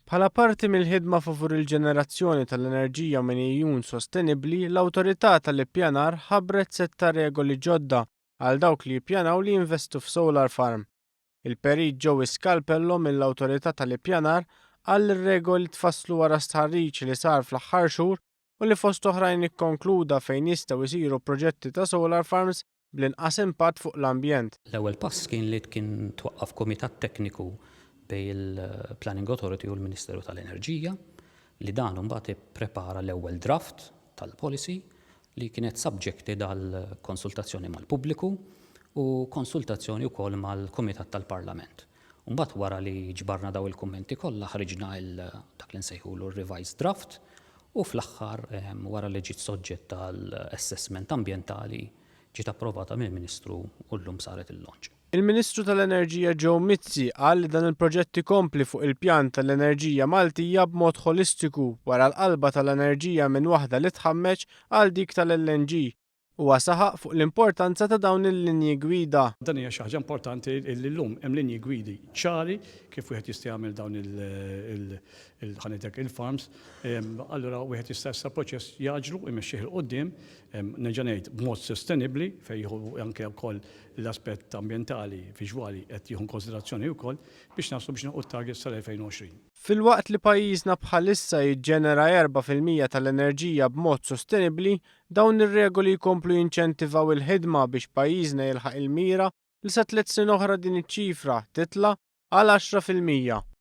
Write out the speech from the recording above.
Bħala parti mill-ħidma favur il-ġenerazzjoni tal-enerġija minn ejjun sostenibbli, l-Awtorità tal-Ippjanar ħabbret setta regoli ġodda għal dawk li jippjanaw li jinvestu f'solar farm. Il-perit Joey Scalpello mill-Awtorità tal-Ippjanar qal li r-regoli tfasslu wara stħarriġ li sar fl-aħħar xhur u li fost oħrajn ikkonkluda fejn jistgħu jsiru proġetti ta' solar farms bl-inqas impatt fuq l-ambjent. L-ewwel pass kien li kien twaqqaf komitat tekniku bej il-Planning Authority u l-Ministeru tal-Enerġija li dan mbagħad ipprepara l-ewwel draft tal-policy li kienet subjected għal konsultazzjoni mal-pubbliku u konsultazzjoni wkoll mal-Kumitat tal-Parlament. Mbagħad wara li ġbarna daw il-kummenti kollha ħriġna dak li nsejħulu r-revised draft u fl-aħħar wara li ġiet soġġett tal-assessment ambjentali ġiet approvata mill-Ministru u llum saret il-launch. Il-Ministru tal-Enerġija Joe Mizzi qal li dan il-proġett ikompli fuq il-pjan tal-enerġija Maltija b'mod holistiku wara l-qalba tal-enerġija minn waħda li tħammeġ għal dik tal-LNG u saħaq fuq l-importanza ta' dawn il-linji gwida. Dan hija xi ħaġa importanti li llum hemm linji gwidi ċari kif wieħed jista' jagħmel dawn il-farms. Allura wieħed jista' issa proċess jaġlu imexxih il qudiem nerġa' ngħid b'mod sostenibbli fejn jieħu anke wkoll l-aspett ambjentali viġwali qed jieħu konsiderazzjoni wkoll biex naslu biex nilqu t-target sal-2020. Fil-waqt li pajjiżna bħalissa jiġġenera 4% tal-enerġija b'mod sostenibbli, dawn ir-regoli jkomplu jinċentivaw il-ħidma biex pajjiżna jilħaq il-mira li sa 3 snin oħra din iċ-ċifra titla' għal 10%.